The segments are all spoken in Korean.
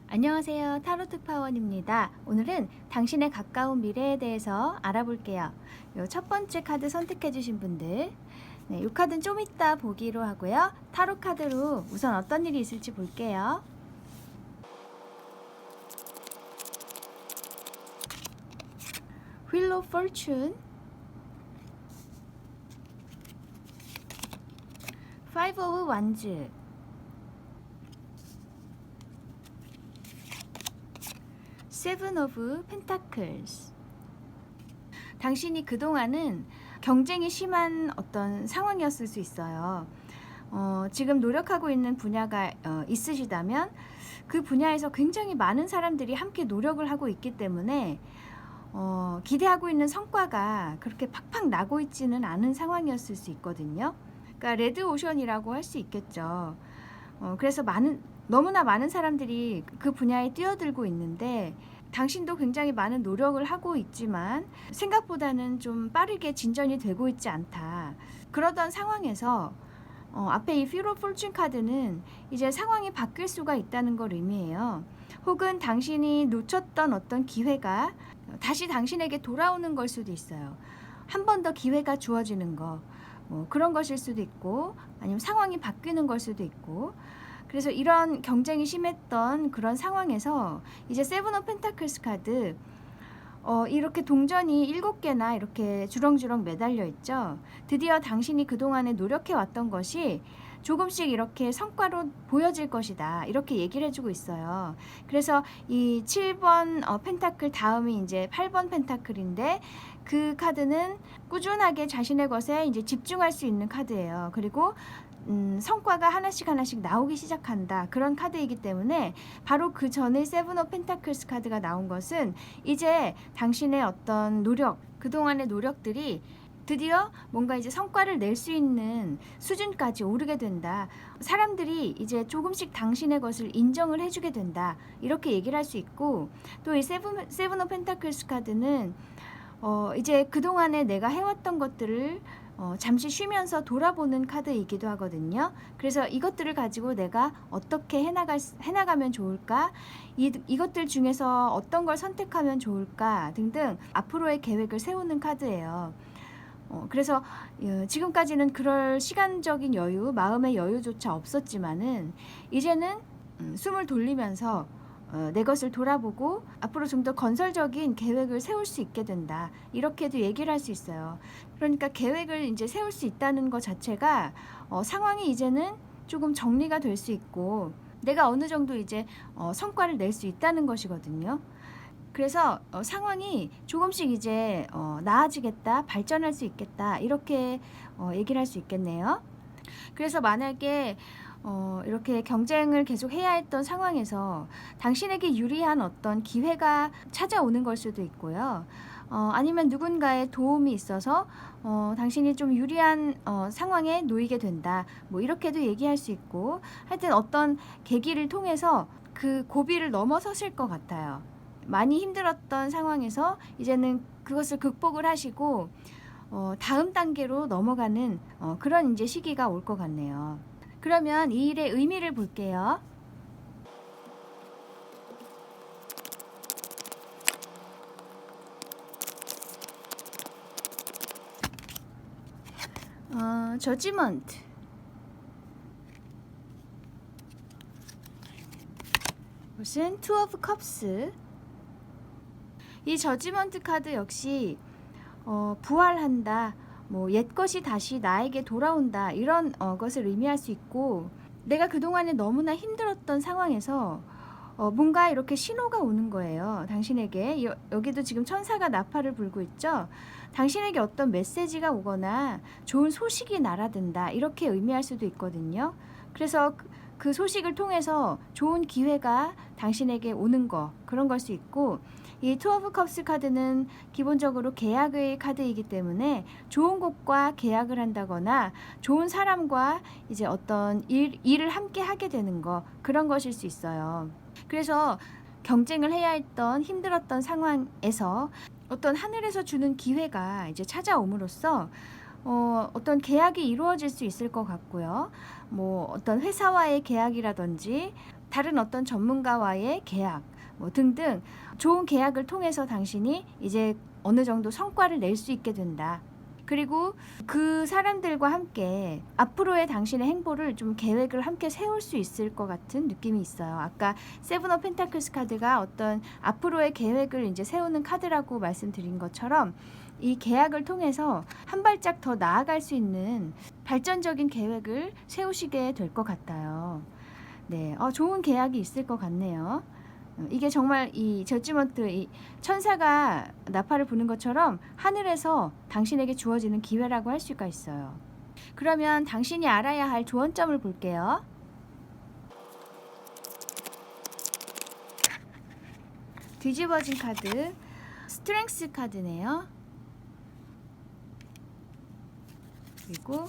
안녕하세요. 타로 특파원입니다. 오늘은 당신의 가까운 미래에 대해서 알아볼게요. 첫 번째 카드 선택해 주신 분들, 이 카드는 좀 이따 보기로 하고요. 타로 카드로 우선 어떤 일이 있을지 볼게요. Wheel of Fortune, Five of Wands, Seven of Pentacles. 당신이 그동안은 경쟁이 심한 어떤 상황이었을 수 있어요. 지금 노력하고 있는 분야가 있으시다면 그 분야에서 굉장히 많은 사람들이 함께 노력을 하고 있기 때문에 기대하고 있는 성과가 그렇게 팍팍 나고 있지는 않은 상황이었을 수 있거든요. 그러니까 레드 오션이라고 할 수 있겠죠. 그래서 너무나 많은 사람들이 그 분야에 뛰어들고 있는데 당신도 굉장히 많은 노력을 하고 있지만 생각보다는 좀 빠르게 진전이 되고 있지 않다. 그러던 상황에서 앞에 이 Wheel of Fortune 카드는 이제 상황이 바뀔 수가 있다는 걸 의미해요. 혹은 당신이 놓쳤던 어떤 기회가 다시 당신에게 돌아오는 걸 수도 있어요. 한 번 더 기회가 주어지는 거, 그런 것일 수도 있고, 아니면 상황이 바뀌는 걸 수도 있고. 그래서 이런 경쟁이 심했던 그런 상황에서 이제 세븐 오브 펜타클스 카드, 이렇게 동전이 7개나 이렇게 주렁주렁 매달려 있죠. 드디어 당신이 그동안에 노력해 왔던 것이 조금씩 이렇게 성과로 보여질 것이다, 이렇게 얘기를 해주고 있어요. 그래서 이 7번 펜타클 다음이 이제 8번 펜타클인데, 그 카드는 꾸준하게 자신의 것에 이제 집중할 수 있는 카드예요. 그리고 성과가 하나씩 나오기 시작한다, 그런 카드이기 때문에 바로 그 전에 세븐 오브 펜타클스 카드가 나온 것은 이제 당신의 어떤 노력, 그동안의 노력들이 드디어 뭔가 이제 성과를 낼 수 있는 수준까지 오르게 된다. 사람들이 이제 조금씩 당신의 것을 인정을 해주게 된다, 이렇게 얘기를 할 수 있고, 또 이 세븐 오브 펜타클스 카드는 이제 그동안에 내가 해왔던 것들을 잠시 쉬면서 돌아보는 카드이기도 하거든요. 그래서 이것들을 가지고 내가 어떻게 해나가면 좋을까, 이것들 중에서 어떤 걸 선택하면 좋을까 등등 앞으로의 계획을 세우는 카드예요. 그래서 지금까지는 그럴 시간적인 여유, 마음의 여유조차 없었지만은 이제는 숨을 돌리면서 내 것을 돌아보고 앞으로 좀 더 건설적인 계획을 세울 수 있게 된다, 이렇게도 얘기를 할 수 있어요. 그러니까 계획을 이제 세울 수 있다는 것 자체가 상황이 이제는 조금 정리가 될 수 있고 내가 어느 정도 이제 성과를 낼 수 있다는 것이거든요. 그래서 상황이 조금씩 이제 나아지겠다, 발전할 수 있겠다, 이렇게 얘기를 할 수 있겠네요. 그래서 만약에 이렇게 경쟁을 계속 해야 했던 상황에서 당신에게 유리한 어떤 기회가 찾아오는 걸 수도 있고요. 아니면 누군가의 도움이 있어서 당신이 좀 유리한 상황에 놓이게 된다, 뭐 이렇게도 얘기할 수 있고, 하여튼 어떤 계기를 통해서 그 고비를 넘어서실 것 같아요. 많이 힘들었던 상황에서 이제는 그것을 극복을 하시고 다음 단계로 넘어가는 그런 이제 시기가 올 것 같네요. 그러면 이 일의 의미를 볼게요. 저지먼트, 무슨 투 오브 컵스. 이 저지먼트 카드 역시 부활한다, 뭐 옛것이 다시 나에게 돌아온다, 이런 것을 의미할 수 있고, 내가 그동안에 너무나 힘들었던 상황에서 뭔가 이렇게 신호가 오는 거예요. 당신에게 여기도 지금 천사가 나팔을 불고 있죠. 당신에게 어떤 메시지가 오거나 좋은 소식이 날아든다, 이렇게 의미할 수도 있거든요. 그래서 그 소식을 통해서 좋은 기회가 당신에게 오는 거, 그런 걸 수 있고, 이 투 오브 컵스 카드는 기본적으로 계약의 카드이기 때문에 좋은 곳과 계약을 한다거나 좋은 사람과 이제 어떤 일을 함께 하게 되는 거, 그런 것일 수 있어요. 그래서 경쟁을 해야 했던 힘들었던 상황에서 어떤 하늘에서 주는 기회가 이제 찾아옴으로써 어떤 계약이 이루어질 수 있을 것 같고요. 뭐 어떤 회사와의 계약이라든지 다른 어떤 전문가와의 계약 뭐 등등 좋은 계약을 통해서 당신이 이제 어느 정도 성과를 낼 수 있게 된다. 그리고 그 사람들과 함께 앞으로의 당신의 행보를 좀 계획을 함께 세울 수 있을 것 같은 느낌이 있어요. 아까 세븐 오브 펜타클스 카드가 어떤 앞으로의 계획을 이제 세우는 카드라고 말씀드린 것처럼 이 계약을 통해서 한 발짝 더 나아갈 수 있는 발전적인 계획을 세우시게 될 것 같아요. 네, 좋은 계약이 있을 것 같네요. 이게 정말 이 저지먼트, 이 천사가 나팔을 부는 것처럼 하늘에서 당신에게 주어지는 기회라고 할 수가 있어요. 그러면 당신이 알아야 할 조언점을 볼게요. 뒤집어진 카드, 스트렝스 카드네요. 그리고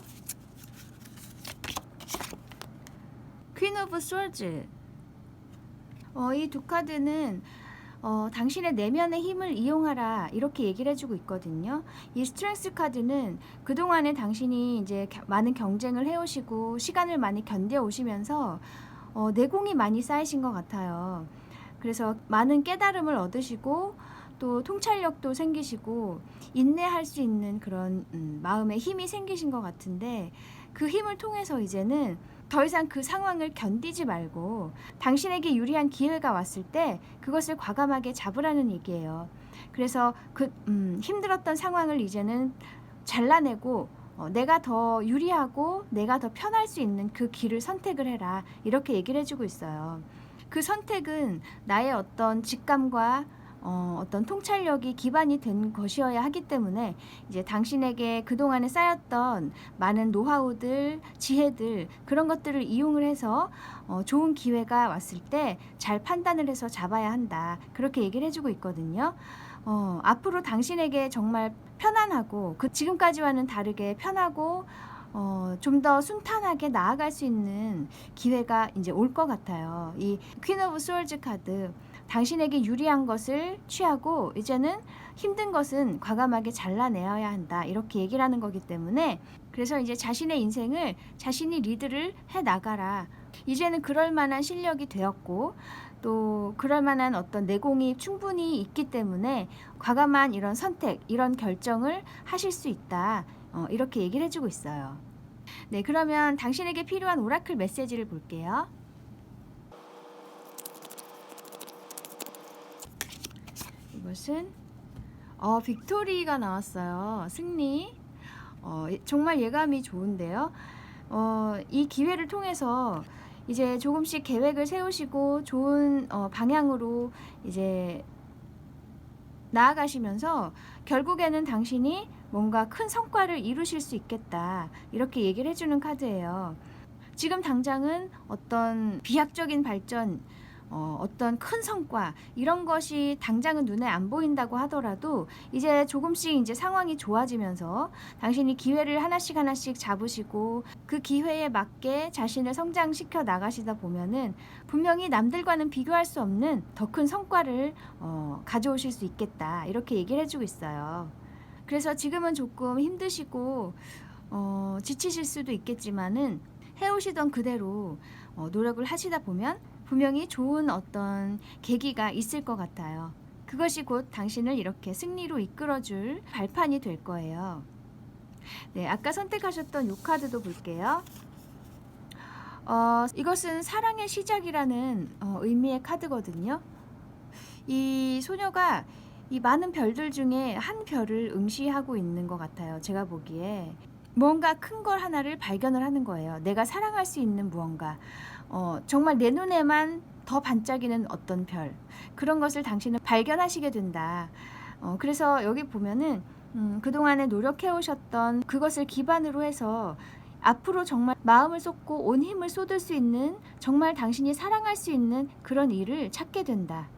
퀸 오브 소즈. 이 두 카드는 당신의 내면의 힘을 이용하라, 이렇게 얘기를 해주고 있거든요. 이 스트렝스 카드는 그동안에 당신이 이제 많은 경쟁을 해오시고 시간을 많이 견뎌오시면서 내공이 많이 쌓이신 것 같아요. 그래서 많은 깨달음을 얻으시고 또 통찰력도 생기시고 인내할 수 있는 그런 마음의 힘이 생기신 것 같은데, 그 힘을 통해서 이제는 더 이상 그 상황을 견디지 말고 당신에게 유리한 기회가 왔을 때 그것을 과감하게 잡으라는 얘기예요. 그래서 그 힘들었던 상황을 이제는 잘라내고 내가 더 유리하고 내가 더 편할 수 있는 그 길을 선택을 해라, 이렇게 얘기를 해주고 있어요. 그 선택은 나의 어떤 직감과 어떤 통찰력이 기반이 된 것이어야 하기 때문에 이제 당신에게 그동안에 쌓였던 많은 노하우들, 지혜들, 그런 것들을 이용을 해서 좋은 기회가 왔을 때 잘 판단을 해서 잡아야 한다, 그렇게 얘기를 해주고 있거든요. 앞으로 당신에게 정말 편안하고 지금까지와는 다르게 편하고 좀 더 순탄하게 나아갈 수 있는 기회가 이제 올 것 같아요. 이 퀸 오브 소울즈 카드, 당신에게 유리한 것을 취하고 이제는 힘든 것은 과감하게 잘라내어야 한다, 이렇게 얘기를 하는 거기 때문에, 그래서 이제 자신의 인생을 자신이 리드를 해 나가라. 이제는 그럴 만한 실력이 되었고 또 그럴 만한 어떤 내공이 충분히 있기 때문에 과감한 이런 선택, 이런 결정을 하실 수 있다, 이렇게 얘기를 해주고 있어요. 네, 그러면 당신에게 필요한 오라클 메시지를 볼게요. 이것은 빅토리가 나왔어요. 승리. 정말 예감이 좋은데요. 이 기회를 통해서 이제 조금씩 계획을 세우시고 좋은 방향으로 이제 나아가시면서 결국에는 당신이 뭔가 큰 성과를 이루실 수 있겠다, 이렇게 얘기를 해주는 카드예요. 지금 당장은 어떤 비약적인 발전, 어떤 큰 성과, 이런 것이 당장은 눈에 안 보인다고 하더라도 이제 조금씩 이제 상황이 좋아지면서 당신이 기회를 하나씩 하나씩 잡으시고 그 기회에 맞게 자신을 성장시켜 나가시다 보면은 분명히 남들과는 비교할 수 없는 더 큰 성과를 가져오실 수 있겠다, 이렇게 얘기를 해주고 있어요. 그래서 지금은 조금 힘드시고 지치실 수도 있겠지만은 해오시던 그대로 노력을 하시다 보면 분명히 좋은 어떤 계기가 있을 것 같아요. 그것이 곧 당신을 이렇게 승리로 이끌어줄 발판이 될 거예요. 네, 아까 선택하셨던 이 카드도 볼게요. 이것은 사랑의 시작이라는 의미의 카드거든요. 이 소녀가 이 많은 별들 중에 한 별을 응시하고 있는 것 같아요. 제가 보기에 뭔가 큰 걸 하나를 발견을 하는 거예요. 내가 사랑할 수 있는 무언가, 정말 내 눈에만 더 반짝이는 어떤 별, 그런 것을 당신은 발견하시게 된다. 그래서 여기 보면은 그동안에 노력해 오셨던 그것을 기반으로 해서 앞으로 정말 마음을 쏟고 온 힘을 쏟을 수 있는, 정말 당신이 사랑할 수 있는 그런 일을 찾게 된다.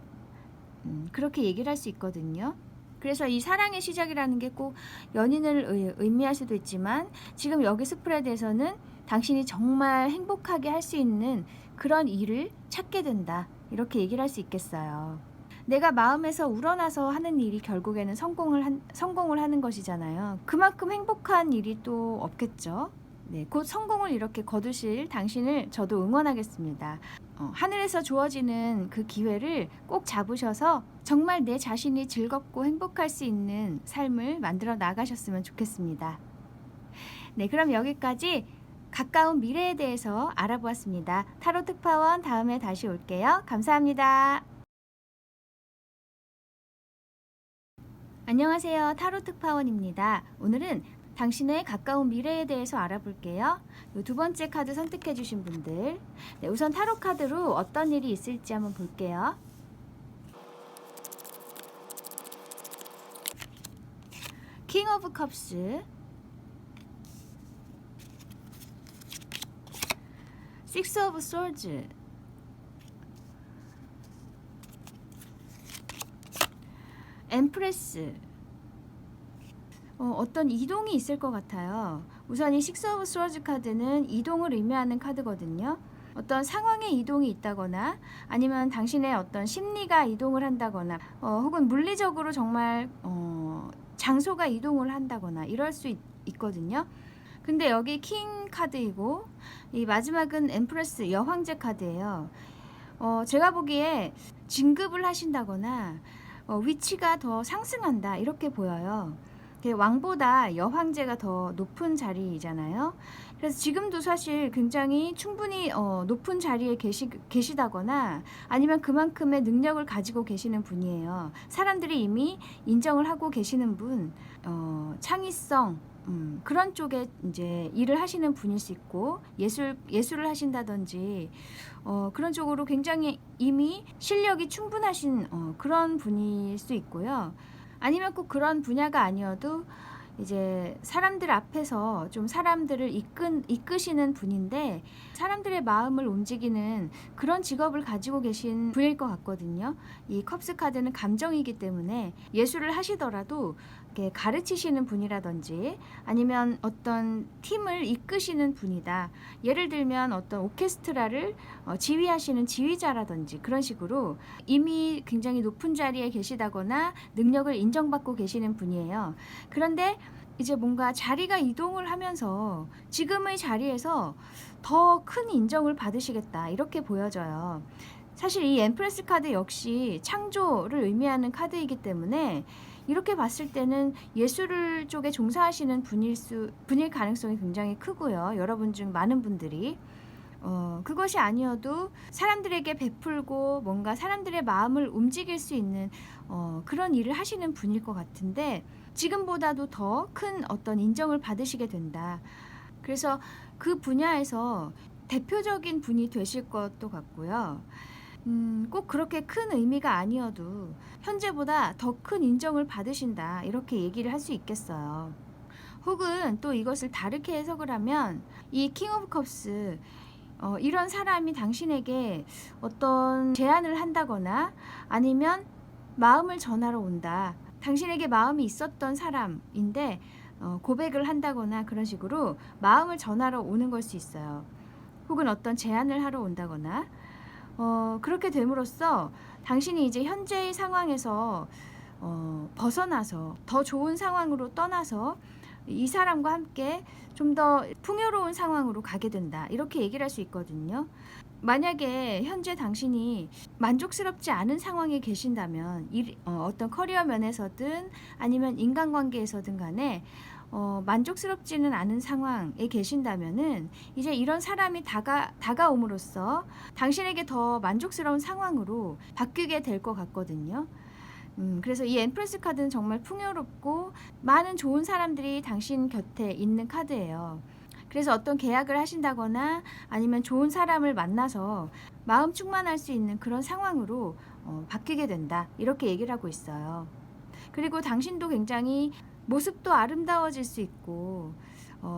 그렇게 얘기를 할 수 있거든요. 그래서 이 사랑의 시작이라는 게 꼭 연인을 의미할 수도 있지만 지금 여기 스프레드에서는 당신이 정말 행복하게 할 수 있는 그런 일을 찾게 된다. 이렇게 얘기를 할 수 있겠어요. 내가 마음에서 우러나서 하는 일이 결국에는 성공을 하는 것이잖아요. 그만큼 행복한 일이 또 없겠죠. 네, 곧 성공을 이렇게 거두실 당신을 저도 응원하겠습니다. 하늘에서 주어지는 그 기회를 꼭 잡으셔서 정말 내 자신이 즐겁고 행복할 수 있는 삶을 만들어 나가셨으면 좋겠습니다. 네, 그럼 여기까지 가까운 미래에 대해서 알아보았습니다. 타로 특파원 다음에 다시 올게요. 감사합니다. 안녕하세요. 타로 특파원입니다. 오늘은 당신의 가까운 미래에 대해서 알아볼게요. 두 번째 카드 선택해 주신 분들, 네, 우선 타로 카드로 어떤 일이 있을지 한번 볼게요. 킹 오브 컵스, 식스 오브 소드, 엠프레스. 어떤 이동이 있을 것 같아요. 우선 이 식스 오브 스워즈 카드는 이동을 의미하는 카드거든요. 어떤 상황의 이동이 있다거나 아니면 당신의 어떤 심리가 이동을 한다거나 혹은 물리적으로 정말 장소가 이동을 한다거나 이럴 수 있거든요. 근데 여기 킹 카드이고 이 마지막은 엠프레스 여황제 카드예요. 제가 보기에 진급을 하신다거나 위치가 더 상승한다 이렇게 보여요. 왕보다 여황제가 더 높은 자리잖아요. 그래서 지금도 사실 굉장히 충분히 높은 자리에 계시다거나 아니면 그만큼의 능력을 가지고 계시는 분이에요. 사람들이 이미 인정을 하고 계시는 분, 창의성, 그런 쪽에 이제 일을 하시는 분일 수 있고 예술을 하신다든지 그런 쪽으로 굉장히 이미 실력이 충분하신 그런 분일 수 있고요. 아니면 꼭 그런 분야가 아니어도 이제 사람들 앞에서 좀 사람들을 이끄시는 분인데 사람들의 마음을 움직이는 그런 직업을 가지고 계신 분일 것 같거든요. 이 컵스 카드는 감정이기 때문에 예술을 하시더라도 이렇게 가르치시는 분이라든지 아니면 어떤 팀을 이끄시는 분이다. 예를 들면 어떤 오케스트라를 지휘하시는 지휘자라든지 그런 식으로 이미 굉장히 높은 자리에 계시다거나 능력을 인정받고 계시는 분이에요. 그런데 이제 뭔가 자리가 이동을 하면서 지금의 자리에서 더 큰 인정을 받으시겠다 이렇게 보여져요. 사실 이 엠프레스 카드 역시 창조를 의미하는 카드이기 때문에 이렇게 봤을 때는 예술 쪽에 종사하시는 분일 가능성이 굉장히 크고요. 여러분 중 많은 분들이 그것이 아니어도 사람들에게 베풀고 뭔가 사람들의 마음을 움직일 수 있는 그런 일을 하시는 분일 것 같은데 지금보다도 더 큰 어떤 인정을 받으시게 된다. 그래서 그 분야에서 대표적인 분이 되실 것도 같고요. 꼭 그렇게 큰 의미가 아니어도 현재보다 더 큰 인정을 받으신다. 이렇게 얘기를 할 수 있겠어요. 혹은 또 이것을 다르게 해석을 하면 이 킹 오브 컵스 이런 사람이 당신에게 어떤 제안을 한다거나 아니면 마음을 전하러 온다. 당신에게 마음이 있었던 사람인데 고백을 한다거나 그런 식으로 마음을 전하러 오는 걸 수 있어요. 혹은 어떤 제안을 하러 온다거나 그렇게 됨으로써 당신이 이제 현재의 상황에서 벗어나서 더 좋은 상황으로 떠나서 이 사람과 함께 좀 더 풍요로운 상황으로 가게 된다. 이렇게 얘기를 할 수 있거든요. 만약에 현재 당신이 만족스럽지 않은 상황에 계신다면 어떤 커리어 면에서든 아니면 인간관계에서든 간에 만족스럽지는 않은 상황에 계신다면은 이제 이런 사람이 다가옴으로써 당신에게 더 만족스러운 상황으로 바뀌게 될 것 같거든요. 그래서 이 엠프레스 카드는 정말 풍요롭고 많은 좋은 사람들이 당신 곁에 있는 카드예요. 그래서 어떤 계약을 하신다거나 아니면 좋은 사람을 만나서 마음 충만할 수 있는 그런 상황으로 바뀌게 된다. 이렇게 얘기를 하고 있어요. 그리고 당신도 굉장히 모습도 아름다워질 수 있고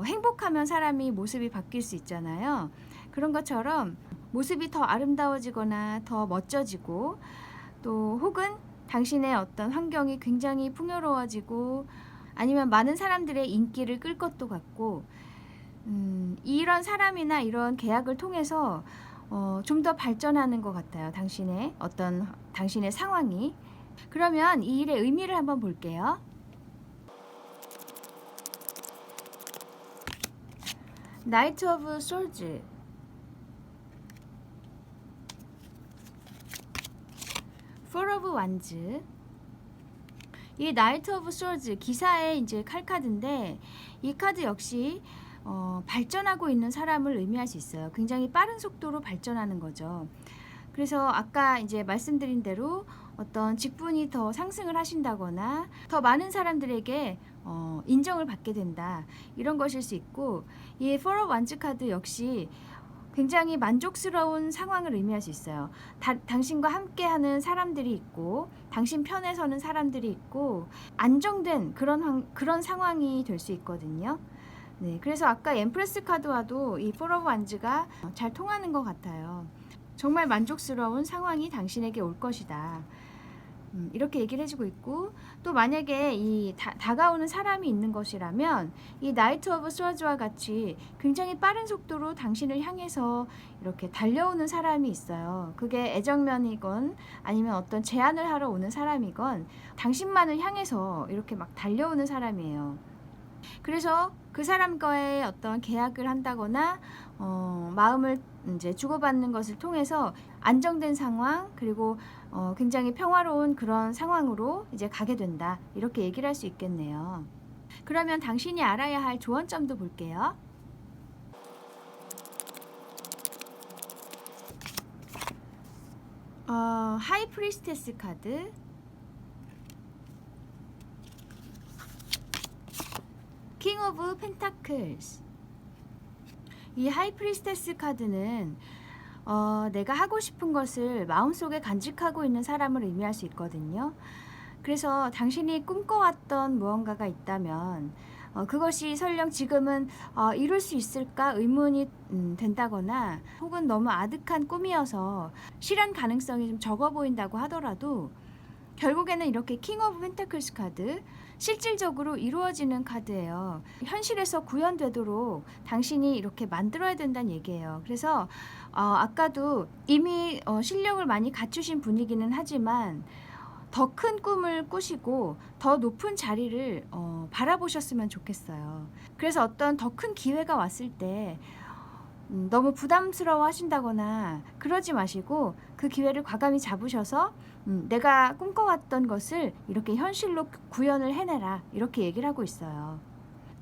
행복하면 사람이 모습이 바뀔 수 있잖아요. 그런 것처럼 모습이 더 아름다워지거나 더 멋져지고 또 혹은 당신의 어떤 환경이 굉장히 풍요로워지고 아니면 많은 사람들의 인기를 끌 것도 같고 이런 사람이나 이런 계약을 통해서 좀 더 발전하는 것 같아요. 당신의 상황이. 그러면 이 일의 의미를 한번 볼게요. 나이트 오브 솔즈, 포 오브 완즈. 이 나이트 오브 솔즈 기사의 이제 칼카드인데 이 카드 역시 발전하고 있는 사람을 의미할 수 있어요. 굉장히 빠른 속도로 발전하는 거죠. 그래서 아까 이제 말씀드린 대로 어떤 직분이 더 상승을 하신다거나 더 많은 사람들에게 인정을 받게 된다, 이런 것일 수 있고, 이 포 오브 완즈 카드 역시 굉장히 만족스러운 상황을 의미할 수 있어요. 당신과 함께하는 사람들이 있고 당신 편에 서는 사람들이 있고 안정된 그런 상황이 될 수 있거든요. 네, 그래서 아까 엠프레스 카드와도 이 포 오브 완즈가 잘 통하는 것 같아요. 정말 만족스러운 상황이 당신에게 올 것이다, 이렇게 얘기를 해주고 있고, 또 만약에 이 다가오는 사람이 있는 것이라면 이 나이트 오브 스워즈와 같이 굉장히 빠른 속도로 당신을 향해서 이렇게 달려오는 사람이 있어요. 그게 애정면이건 아니면 어떤 제안을 하러 오는 사람이건 당신만을 향해서 이렇게 막 달려오는 사람이에요. 그래서 그 사람과의 어떤 계약을 한다거나 마음을 이제 주고받는 것을 통해서 안정된 상황, 그리고 굉장히 평화로운 그런 상황으로 이제 가게 된다, 이렇게 얘기를 할 수 있겠네요. 그러면 당신이 알아야 할 조언점도 볼게요. 하이 프리스테스 카드, 킹 오브 펜타클스. 이 하이 프리스테스 카드는 내가 하고 싶은 것을 마음속에 간직하고 있는 사람을 의미할 수 있거든요. 그래서 당신이 꿈꿔왔던 무언가가 있다면 그것이 설령 지금은 이룰 수 있을까 의문이 된다거나 혹은 너무 아득한 꿈이어서 실현 가능성이 좀 적어 보인다고 하더라도 결국에는 이렇게 킹 오브 펜타클스 카드, 실질적으로 이루어지는 카드예요. 현실에서 구현되도록 당신이 이렇게 만들어야 된다는 얘기예요. 그래서 아까도 이미 실력을 많이 갖추신 분이기는 하지만 더 큰 꿈을 꾸시고 더 높은 자리를 바라보셨으면 좋겠어요. 그래서 어떤 더 큰 기회가 왔을 때 너무 부담스러워 하신다거나 그러지 마시고 그 기회를 과감히 잡으셔서 내가 꿈꿔왔던 것을 이렇게 현실로 구현을 해내라, 이렇게 얘기를 하고 있어요.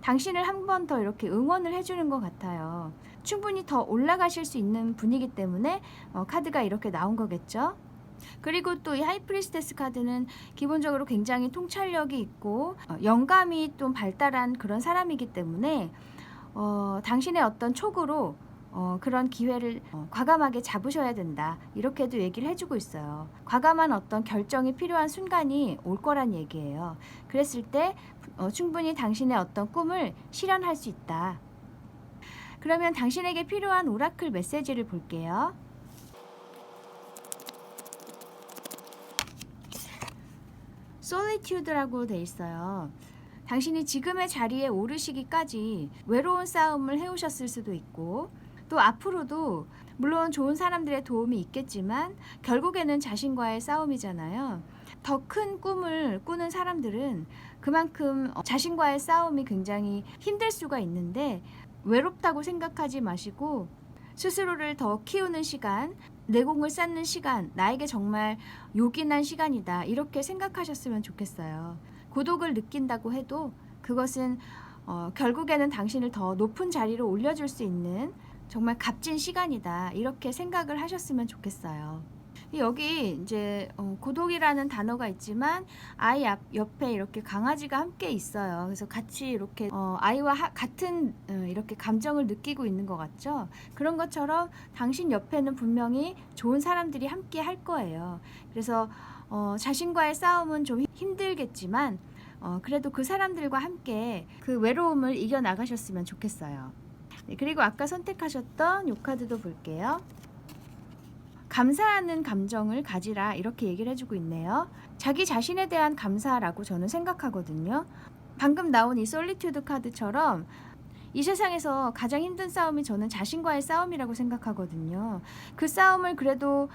당신을 한 번 더 이렇게 응원을 해주는 것 같아요. 충분히 더 올라가실 수 있는 분이기 때문에 카드가 이렇게 나온 거겠죠. 그리고 또 이 하이프리스테스 카드는 기본적으로 굉장히 통찰력이 있고 영감이 좀 발달한 그런 사람이기 때문에 당신의 어떤 촉으로 그런 기회를 과감하게 잡으셔야 된다, 이렇게도 얘기를 해주고 있어요. 과감한 어떤 결정이 필요한 순간이 올 거란 얘기예요. 그랬을 때 충분히 당신의 어떤 꿈을 실현할 수 있다. 그러면 당신에게 필요한 오라클 메시지를 볼게요. 솔리튜드라고 돼 있어요. 당신이 지금의 자리에 오르시기까지 외로운 싸움을 해오셨을 수도 있고, 또 앞으로도 물론 좋은 사람들의 도움이 있겠지만 결국에는 자신과의 싸움이잖아요. 더 큰 꿈을 꾸는 사람들은 그만큼 자신과의 싸움이 굉장히 힘들 수가 있는데, 외롭다고 생각하지 마시고 스스로를 더 키우는 시간, 내공을 쌓는 시간, 나에게 정말 요긴한 시간이다, 이렇게 생각하셨으면 좋겠어요. 고독을 느낀다고 해도 그것은 결국에는 당신을 더 높은 자리로 올려줄 수 있는 정말 값진 시간이다, 이렇게 생각을 하셨으면 좋겠어요. 여기 이제 고독이라는 단어가 있지만 아이 옆에 이렇게 강아지가 함께 있어요. 그래서 같이 이렇게 아이와 같은 이렇게 감정을 느끼고 있는 것 같죠. 그런 것처럼 당신 옆에는 분명히 좋은 사람들이 함께 할 거예요. 그래서 자신과의 싸움은 좀 힘들겠지만 그래도 그 사람들과 함께 그 외로움을 이겨나가셨으면 좋겠어요. 네, 그리고 아까 선택하셨던 이 카드도 볼게요. 감사하는 감정을 가지라, 이렇게 얘기를 해주고 있네요. 자기 자신에 대한 감사라고 저는 생각하거든요. 방금 나온 이 솔리튜드 카드처럼 이 세상에서 가장 힘든 싸움이 저는 자신과의 싸움이라고 생각하거든요. 그 싸움을 그래도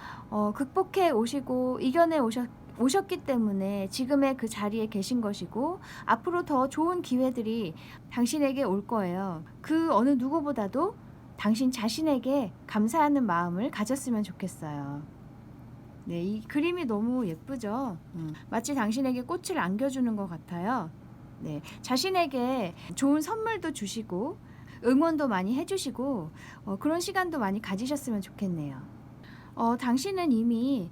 극복해 오시고 이겨내 오셨기 때문에 지금의 그 자리에 계신 것이고, 앞으로 더 좋은 기회들이 당신에게 올 거예요. 그 어느 누구보다도 당신 자신에게 감사하는 마음을 가졌으면 좋겠어요. 네, 이 그림이 너무 예쁘죠? 마치 당신에게 꽃을 안겨주는 것 같아요. 네, 자신에게 좋은 선물도 주시고 응원도 많이 해주시고 그런 시간도 많이 가지셨으면 좋겠네요. 당신은 이미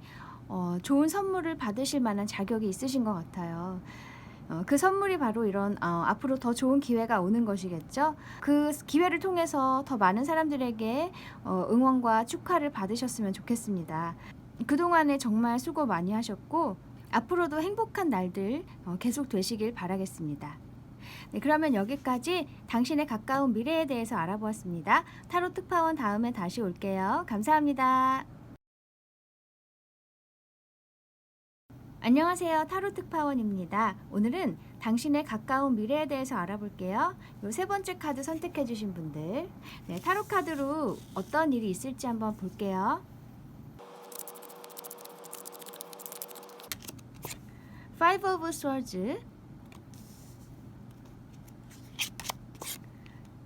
좋은 선물을 받으실 만한 자격이 있으신 것 같아요. 그 선물이 바로 이런 앞으로 더 좋은 기회가 오는 것이겠죠. 그 기회를 통해서 더 많은 사람들에게 응원과 축하를 받으셨으면 좋겠습니다. 그동안에 정말 수고 많이 하셨고 앞으로도 행복한 날들 계속 되시길 바라겠습니다. 네, 그러면 여기까지 당신의 가까운 미래에 대해서 알아보았습니다. 타로 특파원 다음에 다시 올게요. 감사합니다. 안녕하세요. 타로 특파원입니다. 오늘은 당신의 가까운 미래에 대해서 알아볼게요. 요 세 번째 카드 선택해 주신 분들, 네, 타로 카드로 어떤 일이 있을지 한번 볼게요. Five of Swords,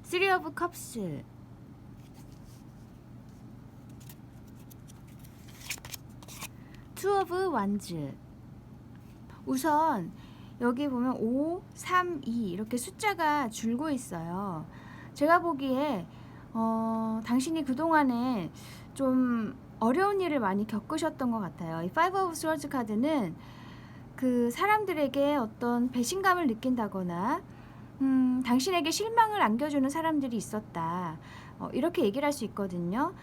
Three of Cups, Two of Wands. 우선 여기 보면 5, 3, 2 이렇게 숫자가 줄고 있어요. 제가 보기에 당신이 그동안에 좀 어려운 일을 많이 겪으셨던 것 같아요. 이 Five of Swords 카드는 그 사람들에게 어떤 배신감을 느낀다거나 당신에게 실망을 안겨주는 사람들이 있었다, 이렇게 얘기를 할 수 있거든요.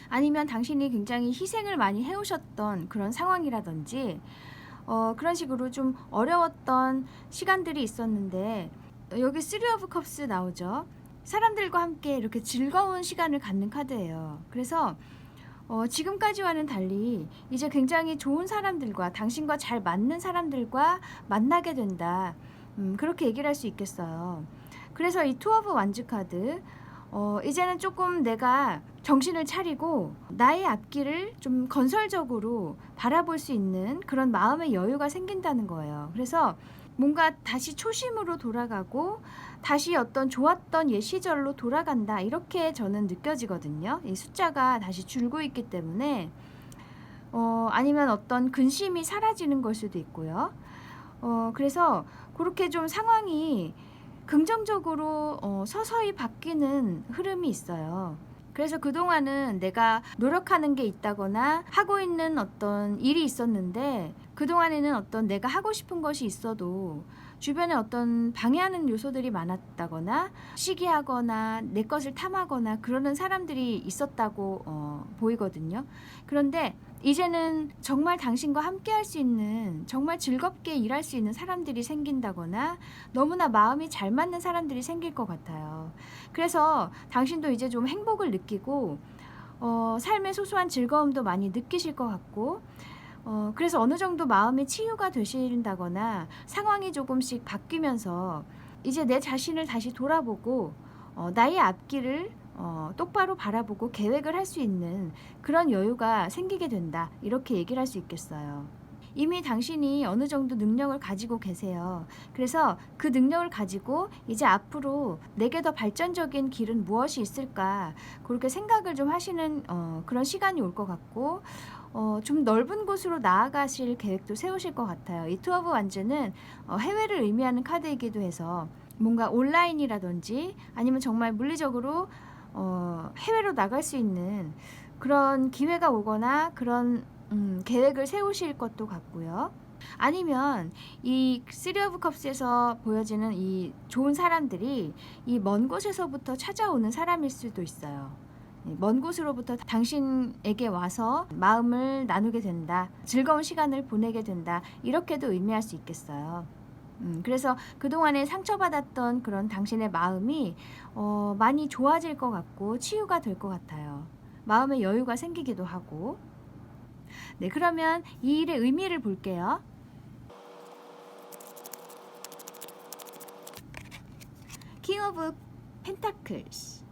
아니면 당신이 굉장히 희생을 많이 해오셨던 그런 상황이라든지 그런 식으로 좀 어려웠던 시간들이 있었는데, 여기 Three of Cups 나오죠. 사람들과 함께 이렇게 즐거운 시간을 갖는 카드예요. 그래서 지금까지와는 달리 이제 굉장히 좋은 사람들과, 당신과 잘 맞는 사람들과 만나게 된다, 그렇게 얘기를 할 수 있겠어요. 그래서 이 투 오브 완즈 카드, 이제는 조금 내가 정신을 차리고 나의 앞길을 좀 건설적으로 바라볼 수 있는 그런 마음의 여유가 생긴다는 거예요. 그래서 뭔가 다시 초심으로 돌아가고 다시 어떤 좋았던 옛 시절로 돌아간다, 이렇게 저는 느껴지거든요. 이 숫자가 다시 줄고 있기 때문에 아니면 어떤 근심이 사라지는 걸 수도 있고요. 그래서 그렇게 좀 상황이 긍정적으로 서서히 바뀌는 흐름이 있어요. 그래서 그동안은 내가 노력하는 게 있다거나 하고 있는 어떤 일이 있었는데, 그동안에는 어떤 내가 하고 싶은 것이 있어도 주변에 어떤 방해하는 요소들이 많았다거나 시기하거나 내 것을 탐하거나 그러는 사람들이 있었다고 보이거든요. 그런데 이제는 정말 당신과 함께 할 수 있는, 정말 즐겁게 일할 수 있는 사람들이 생긴다거나 너무나 마음이 잘 맞는 사람들이 생길 것 같아요. 그래서 당신도 이제 좀 행복을 느끼고 삶의 소소한 즐거움도 많이 느끼실 것 같고, 그래서 어느 정도 마음의 치유가 되신다거나 상황이 조금씩 바뀌면서 이제 내 자신을 다시 돌아보고 나의 앞길을 똑바로 바라보고 계획을 할 수 있는 그런 여유가 생기게 된다, 이렇게 얘기를 할 수 있겠어요. 이미 당신이 어느 정도 능력을 가지고 계세요. 그래서 그 능력을 가지고 이제 앞으로 내게 더 발전적인 길은 무엇이 있을까, 그렇게 생각을 좀 하시는 그런 시간이 올 것 같고, 좀 넓은 곳으로 나아가실 계획도 세우실 것 같아요. 이 투 오브 완즈는 해외를 의미하는 카드이기도 해서 뭔가 온라인이라든지 아니면 정말 물리적으로 해외로 나갈 수 있는 그런 기회가 오거나 그런 계획을 세우실 것도 같고요. 아니면 이 쓰리 오브 컵스에서 보여지는 이 좋은 사람들이 이 먼 곳에서부터 찾아오는 사람일 수도 있어요. 먼 곳으로부터 당신에게 와서 마음을 나누게 된다, 즐거운 시간을 보내게 된다, 이렇게도 의미할 수 있겠어요. 그래서 그동안에 상처받았던 그런 당신의 마음이 많이 좋아질 것 같고 치유가 될 것 같아요. 마음의 여유가 생기기도 하고. 네, 그러면 이 일의 의미를 볼게요. 킹 오브 펜타클스,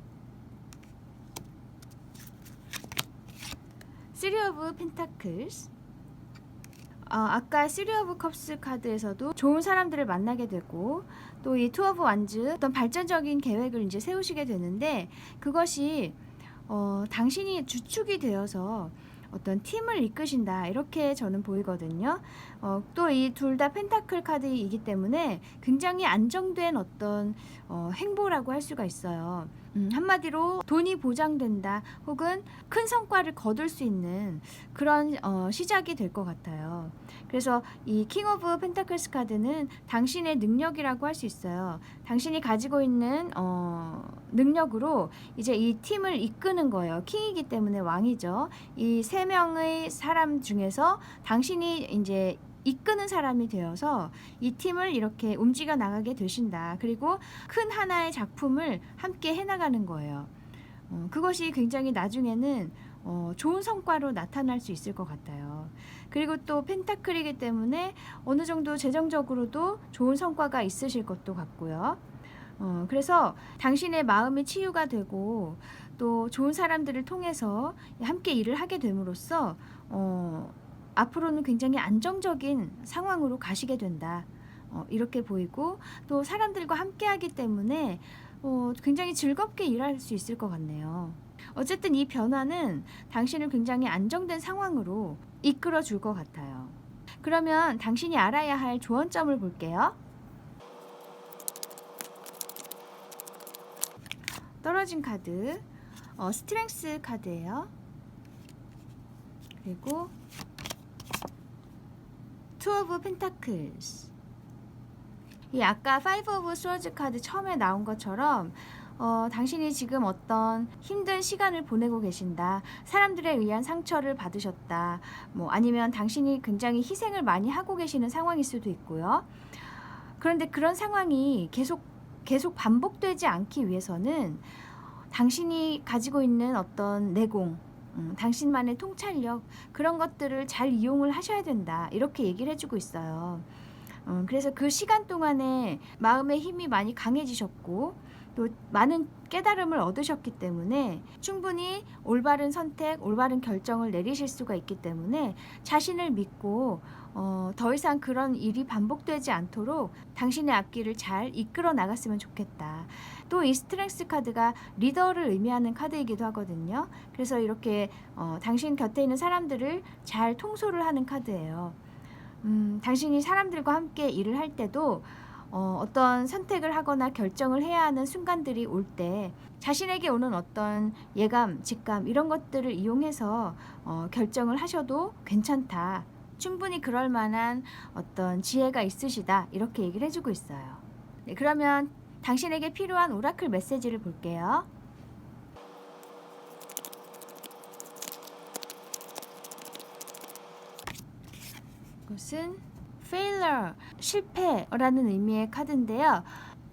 3 오브 펜타클스. 아까 3 오브 컵스 카드에서도 좋은 사람들을 만나게 되고, 또 이 2 오브 완즈 어떤 발전적인 계획을 이제 세우시게 되는데, 그것이 당신이 주축이 되어서 어떤 팀을 이끄신다, 이렇게 저는 보이거든요. 또 이 둘 다 펜타클 카드이기 때문에 굉장히 안정된 어떤 행보라고 할 수가 있어요. 한마디로 돈이 보장된다, 혹은 큰 성과를 거둘 수 있는 그런 시작이 될 것 같아요. 그래서 이 킹 오브 펜타클스 카드는 당신의 능력이라고 할 수 있어요. 당신이 가지고 있는 능력으로 이제 이 팀을 이끄는 거예요. 킹이기 때문에 왕이죠. 이 세 명의 사람 중에서 당신이 이제 이끄는 사람이 되어서 이 팀을 이렇게 움직여 나가게 되신다. 그리고 큰 하나의 작품을 함께 해나가는 거예요. 그것이 굉장히 나중에는 좋은 성과로 나타날 수 있을 것 같아요. 그리고 또 펜타클이기 때문에 어느 정도 재정적으로도 좋은 성과가 있으실 것도 같고요. 그래서 당신의 마음이 치유가 되고, 또 좋은 사람들을 통해서 함께 일을 하게 됨으로써 앞으로는 굉장히 안정적인 상황으로 가시게 된다, 이렇게 보이고, 또 사람들과 함께 하기 때문에 굉장히 즐겁게 일할 수 있을 것 같네요. 어쨌든 이 변화는 당신을 굉장히 안정된 상황으로 이끌어 줄 것 같아요. 그러면 당신이 알아야 할 조언점을 볼게요. 떨어진 카드, 스트렝스 카드예요. 그리고 2 오브 펜타클스. 이 아까 5 오브 스워즈 카드 처음에 나온 것처럼 당신이 지금 어떤 힘든 시간을 보내고 계신다, 사람들에 의한 상처를 받으셨다, 아니면 당신이 굉장히 희생을 많이 하고 계시는 상황일 수도 있고요. 그런데 그런 상황이 계속 반복되지 않기 위해서는 당신이 가지고 있는 어떤 내공, 당신만의 통찰력, 그런 것들을 잘 이용을 하셔야 된다, 이렇게 얘기를 해주고 있어요. 그래서 그 시간 동안에 마음의 힘이 많이 강해지셨고, 또 많은 깨달음을 얻으셨기 때문에 충분히 올바른 선택, 올바른 결정을 내리실 수가 있기 때문에 자신을 믿고 더 이상 그런 일이 반복되지 않도록 당신의 앞길을 잘 이끌어 나갔으면 좋겠다. 또 이 스트렝스 카드가 리더를 의미하는 카드이기도 하거든요. 그래서 이렇게 당신 곁에 있는 사람들을 잘 통솔을 하는 카드예요. 당신이 사람들과 함께 일을 할 때도 어떤 선택을 하거나 결정을 해야 하는 순간들이 올 때 자신에게 오는 어떤 예감, 직감, 이런 것들을 이용해서 결정을 하셔도 괜찮다, 충분히 그럴 만한 어떤 지혜가 있으시다, 이렇게 얘기를 해주고 있어요. 네, 그러면 당신에게 필요한 오라클 메시지를 볼게요. 이것은 failure, 실패라는 의미의 카드인데요.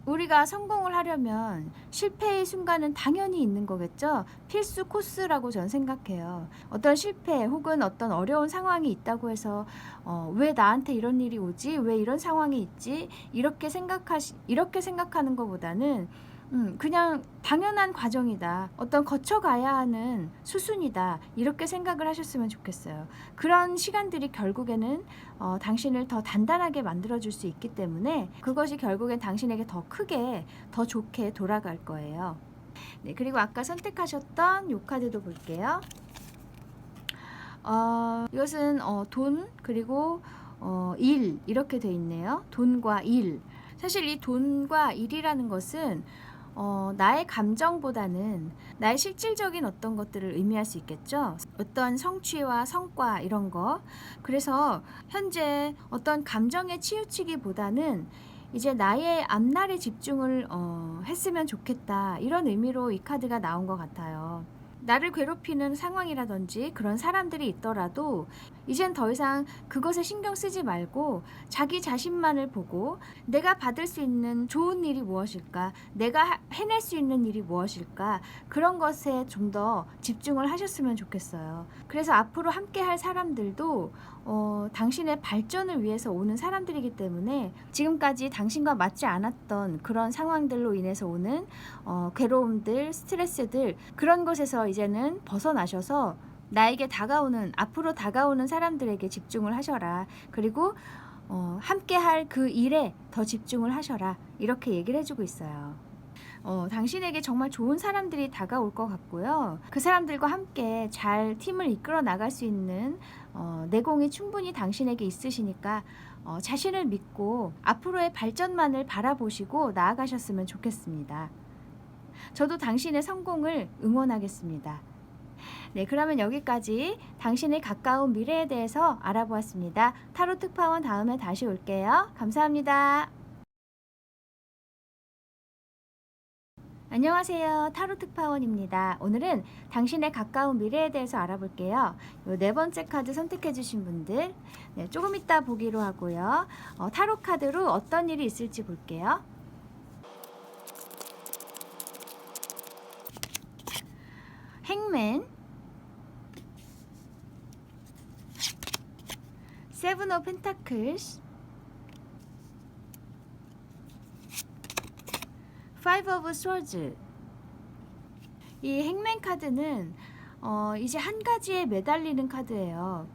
우리가 성공을 하려면 실패의 순간은 당연히 있는 거겠죠. 필수 코스라고 저는 생각해요. 어떤 실패 혹은 어떤 어려운 상황이 있다고 해서 왜 나한테 이런 일이 오지? 왜 이런 상황이 있지? 이렇게 생각하는 것보다는 그냥 당연한 과정이다, 어떤 거쳐가야 하는 수순이다, 이렇게 생각을 하셨으면 좋겠어요. 그런 시간들이 결국에는 당신을 더 단단하게 만들어줄 수 있기 때문에 그것이 결국엔 당신에게 더 크게, 더 좋게 돌아갈 거예요. 네, 그리고 아까 선택하셨던 요 카드도 볼게요. 이것은 돈, 그리고 일, 이렇게 돼 있네요. 돈과 일. 사실 이 돈과 일이라는 것은 나의 감정보다는 나의 실질적인 어떤 것들을 의미할 수 있겠죠. 어떤 성취와 성과, 이런 거. 그래서 현재 어떤 감정에 치우치기보다는 이제 나의 앞날에 집중을 했으면 좋겠다, 이런 의미로 이 카드가 나온 것 같아요. 나를 괴롭히는 상황이라든지 그런 사람들이 있더라도 이젠 더 이상 그것에 신경 쓰지 말고 자기 자신만을 보고 내가 받을 수 있는 좋은 일이 무엇일까? 내가 해낼 수 있는 일이 무엇일까? 그런 것에 좀 더 집중을 하셨으면 좋겠어요. 그래서 앞으로 함께 할 사람들도 당신의 발전을 위해서 오는 사람들이기 때문에 지금까지 당신과 맞지 않았던 그런 상황들로 인해서 오는 괴로움들, 스트레스들 그런 것에서 이제는 벗어나셔서 나에게 앞으로 다가오는 사람들에게 집중을 하셔라. 그리고 함께 할 그 일에 더 집중을 하셔라. 이렇게 얘기를 해주고 있어요. 당신에게 정말 좋은 사람들이 다가올 것 같고요. 그 사람들과 함께 잘 팀을 이끌어 나갈 수 있는 내공이 충분히 당신에게 있으시니까 자신을 믿고 앞으로의 발전만을 바라보시고 나아가셨으면 좋겠습니다. 저도 당신의 성공을 응원하겠습니다. 네, 그러면 여기까지 당신의 가까운 미래에 대해서 알아보았습니다. 타로 특파원 다음에 다시 올게요. 감사합니다. 안녕하세요. 타로 특파원입니다. 오늘은 당신의 가까운 미래에 대해서 알아볼게요. 네 번째 카드 선택해 주신 분들 조금 이따 보기로 하고요. 타로 카드로 어떤 일이 있을지 볼게요. 행맨, 세븐 오브 펜타클스, 파이브 오브 스워즈. 이 행맨 카드는 이제 한 가지에 매달리는 카드예요.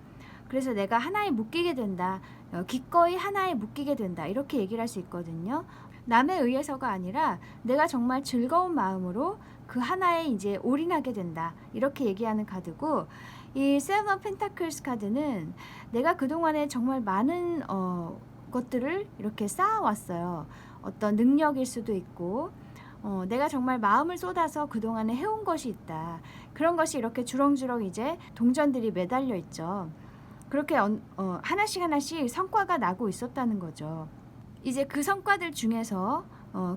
그래서 내가 하나에 묶이게 된다. 기꺼이 하나에 묶이게 된다. 이렇게 얘기를 할 수 있거든요. 남에 의해서가 아니라 내가 정말 즐거운 마음으로 그 하나에 이제 올인하게 된다. 이렇게 얘기하는 카드고, 이 세븐 오브 펜타클스 카드는 내가 그동안에 정말 많은 것들을 이렇게 쌓아왔어요. 어떤 능력일 수도 있고 내가 정말 마음을 쏟아서 그동안에 해온 것이 있다. 그런 것이 이렇게 주렁주렁 이제 동전들이 매달려 있죠. 그렇게 하나씩 성과가 나고 있었다는 거죠. 이제 그 성과들 중에서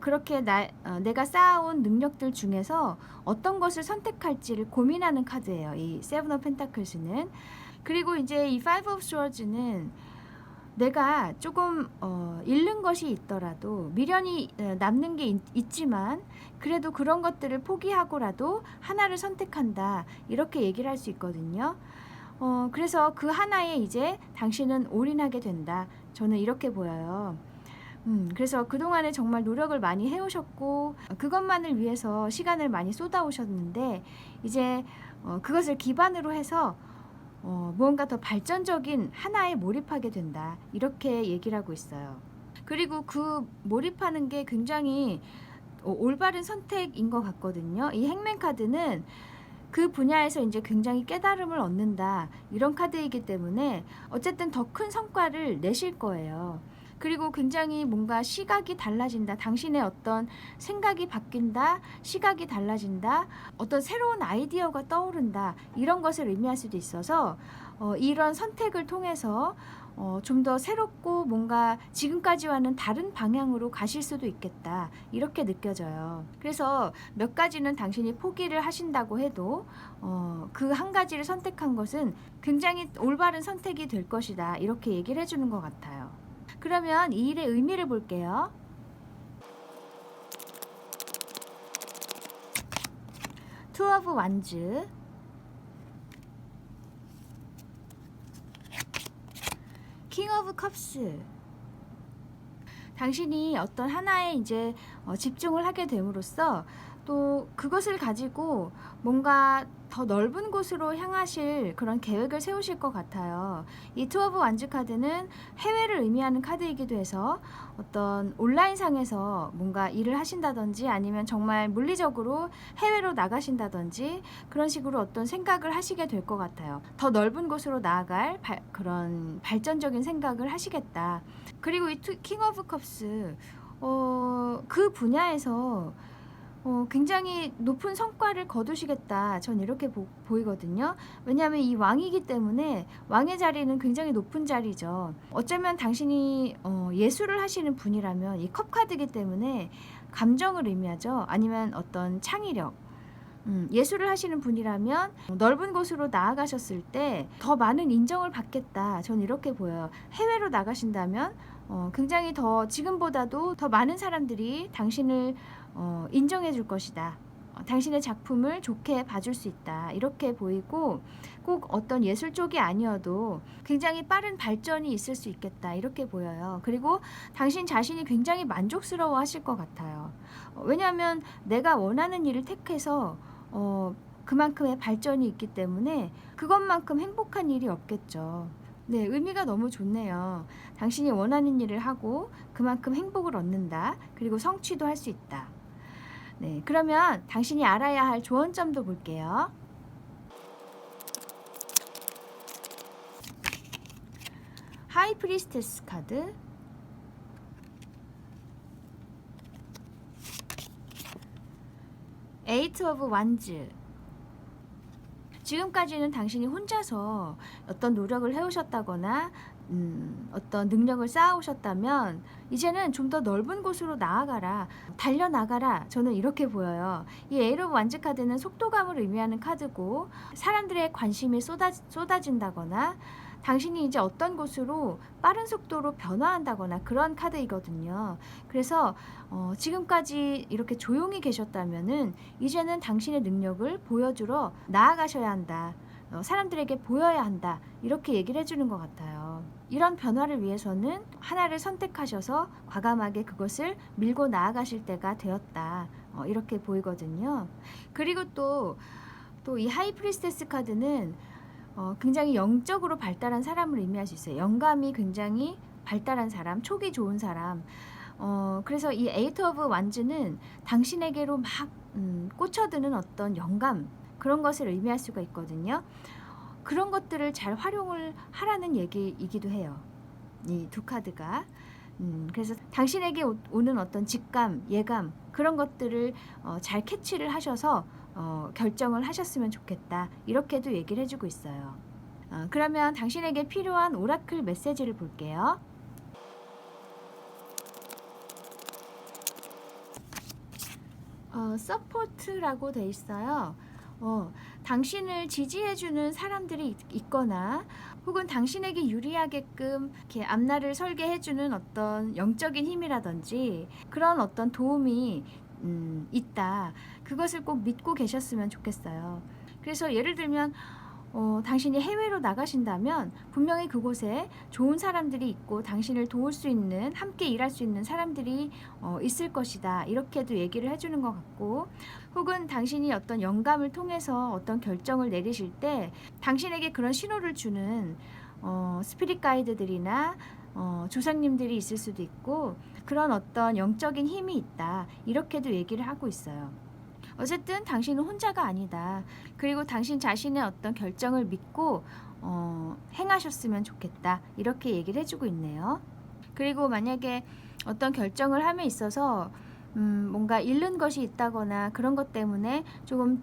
그렇게 내가 쌓아온 능력들 중에서 어떤 것을 선택할지를 고민하는 카드예요. 이 세븐 오브 펜타클스는. 그리고 이제 이 파이브 오브 스워즈는 내가 조금 잃는 것이 있더라도 미련이 남는 게 있지만 그래도 그런 것들을 포기하고라도 하나를 선택한다. 이렇게 얘기를 할 수 있거든요. 그래서 그 하나에 이제 당신은 올인하게 된다. 저는 이렇게 보여요. 그래서 그동안에 정말 노력을 많이 해오셨고 그것만을 위해서 시간을 많이 쏟아오셨는데 이제 그것을 기반으로 해서 무언가 더 발전적인 하나에 몰입하게 된다. 이렇게 얘기를 하고 있어요. 그리고 그 몰입하는 게 굉장히 올바른 선택인 것 같거든요. 이 행맨 카드는 그 분야에서 이제 굉장히 깨달음을 얻는다. 이런 카드이기 때문에 어쨌든 더 큰 성과를 내실 거예요. 그리고 굉장히 뭔가 시각이 달라진다. 당신의 어떤 생각이 바뀐다. 시각이 달라진다. 어떤 새로운 아이디어가 떠오른다. 이런 것을 의미할 수도 있어서 이런 선택을 통해서 좀 더 새롭고 뭔가 지금까지와는 다른 방향으로 가실 수도 있겠다. 이렇게 느껴져요. 그래서 몇 가지는 당신이 포기를 하신다고 해도 그 한 가지를 선택한 것은 굉장히 올바른 선택이 될 것이다. 이렇게 얘기를 해주는 것 같아요. 그러면 이 일의 의미를 볼게요. 투 오브 완즈, 킹 오브 컵스. 당신이 어떤 하나에 이제 집중을 하게 됨으로써 또 그것을 가지고 뭔가 더 넓은 곳으로 향하실 그런 계획을 세우실 것 같아요. 이 투 오브 완즈 카드는 해외를 의미하는 카드이기도 해서 어떤 온라인상에서 뭔가 일을 하신다든지 아니면 정말 물리적으로 해외로 나가신다든지 그런 식으로 어떤 생각을 하시게 될 것 같아요. 더 넓은 곳으로 나아갈 그런 발전적인 생각을 하시겠다. 그리고 이 킹 오브 컵스 그 분야에서 굉장히 높은 성과를 거두시겠다. 전 이렇게 보이거든요. 왜냐하면 이 왕이기 때문에 왕의 자리는 굉장히 높은 자리죠. 어쩌면 당신이 예술을 하시는 분이라면 이 컵 카드이기 때문에 감정을 의미하죠. 아니면 어떤 창의력. 예술을 하시는 분이라면 넓은 곳으로 나아가셨을 때 더 많은 인정을 받겠다. 저는 이렇게 보여요. 해외로 나가신다면 굉장히 더 지금보다도 더 많은 사람들이 당신을 인정해 줄 것이다. 당신의 작품을 좋게 봐줄 수 있다. 이렇게 보이고 꼭 어떤 예술 쪽이 아니어도 굉장히 빠른 발전이 있을 수 있겠다. 이렇게 보여요. 그리고 당신 자신이 굉장히 만족스러워 하실 것 같아요. 왜냐하면 내가 원하는 일을 택해서 그만큼의 발전이 있기 때문에 그것만큼 행복한 일이 없겠죠. 네, 의미가 너무 좋네요. 당신이 원하는 일을 하고 그만큼 행복을 얻는다. 그리고 성취도 할 수 있다. 네, 그러면 당신이 알아야 할 조언점도 볼게요. 하이 프리스테스 카드, 에이트 오브 완즈. 지금까지는 당신이 혼자서 어떤 노력을 해오셨다거나 어떤 능력을 쌓아오셨다면 이제는 좀 더 넓은 곳으로 나아가라, 달려나가라. 저는 이렇게 보여요. 이 에이트 오브 완즈 카드는 속도감을 의미하는 카드고 사람들의 관심이 쏟아진다거나 당신이 이제 어떤 곳으로 빠른 속도로 변화한다거나 그런 카드이거든요. 그래서 지금까지 이렇게 조용히 계셨다면은 이제는 당신의 능력을 보여주러 나아가셔야 한다. 사람들에게 보여야 한다. 이렇게 얘기를 해주는 것 같아요. 이런 변화를 위해서는 하나를 선택하셔서 과감하게 그것을 밀고 나아가실 때가 되었다. 이렇게 보이거든요. 그리고 또 이 하이 프리스테스 카드는 굉장히 영적으로 발달한 사람을 의미할 수 있어요. 영감이 굉장히 발달한 사람, 촉이 좋은 사람. 그래서 이 에이트 오브 완즈는 당신에게로 막 꽂혀드는 어떤 영감, 그런 것을 의미할 수가 있거든요. 그런 것들을 잘 활용을 하라는 얘기이기도 해요. 이 두 카드가. 그래서 당신에게 오는 어떤 직감, 예감, 그런 것들을 잘 캐치를 하셔서 결정을 하셨으면 좋겠다. 이렇게도 얘기를 해주고 있어요. 그러면 당신에게 필요한 오라클 메시지를 볼게요. 서포트라고 돼 있어요. 당신을 지지해주는 사람들이 있거나 혹은 당신에게 유리하게끔 이렇게 앞날을 설계해주는 어떤 영적인 힘이라든지 그런 어떤 도움이 있다. 그것을 꼭 믿고 계셨으면 좋겠어요. 그래서 예를 들면 당신이 해외로 나가신다면 분명히 그곳에 좋은 사람들이 있고 당신을 도울 수 있는, 함께 일할 수 있는 사람들이 있을 것이다. 이렇게도 얘기를 해주는 것 같고, 혹은 당신이 어떤 영감을 통해서 어떤 결정을 내리실 때 당신에게 그런 신호를 주는 스피릿 가이드들이나 조상님들이 있을 수도 있고, 그런 어떤 영적인 힘이 있다. 이렇게도 얘기를 하고 있어요. 어쨌든 당신은 혼자가 아니다. 그리고 당신 자신의 어떤 결정을 믿고 행하셨으면 좋겠다. 이렇게 얘기를 해주고 있네요. 그리고 만약에 어떤 결정을 함에 있어서 뭔가 잃는 것이 있다거나 그런 것 때문에 조금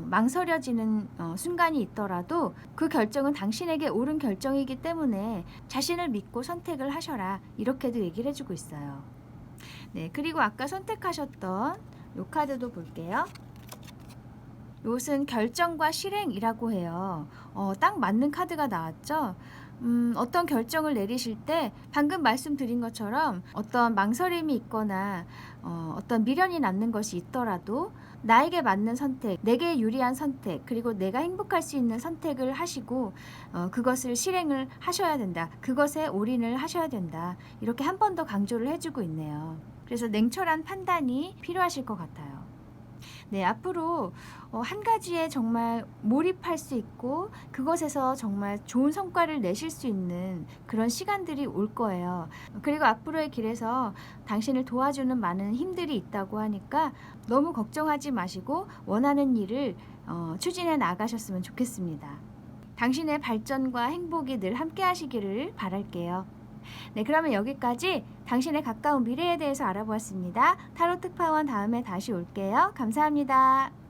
망설여지는 순간이 있더라도 그 결정은 당신에게 옳은 결정이기 때문에 자신을 믿고 선택을 하셔라. 이렇게도 얘기를 해주고 있어요. 네, 그리고 아까 선택하셨던 이 카드도 볼게요. 이것은 결정과 실행이라고 해요. 딱 맞는 카드가 나왔죠. 어떤 결정을 내리실 때 방금 말씀드린 것처럼 어떤 망설임이 있거나 어떤 미련이 남는 것이 있더라도 나에게 맞는 선택, 내게 유리한 선택, 그리고 내가 행복할 수 있는 선택을 하시고 그것을 실행을 하셔야 된다. 그것에 올인을 하셔야 된다. 이렇게 한 번 더 강조를 해주고 있네요. 그래서 냉철한 판단이 필요하실 것 같아요. 네, 앞으로 한 가지에 정말 몰입할 수 있고 그것에서 정말 좋은 성과를 내실 수 있는 그런 시간들이 올 거예요. 그리고 앞으로의 길에서 당신을 도와주는 많은 힘들이 있다고 하니까 너무 걱정하지 마시고 원하는 일을 추진해 나가셨으면 좋겠습니다. 당신의 발전과 행복이 늘 함께 하시기를 바랄게요. 네, 그러면 여기까지 당신의 가까운 미래에 대해서 알아보았습니다. 타로 특파원 다음에 다시 올게요. 감사합니다.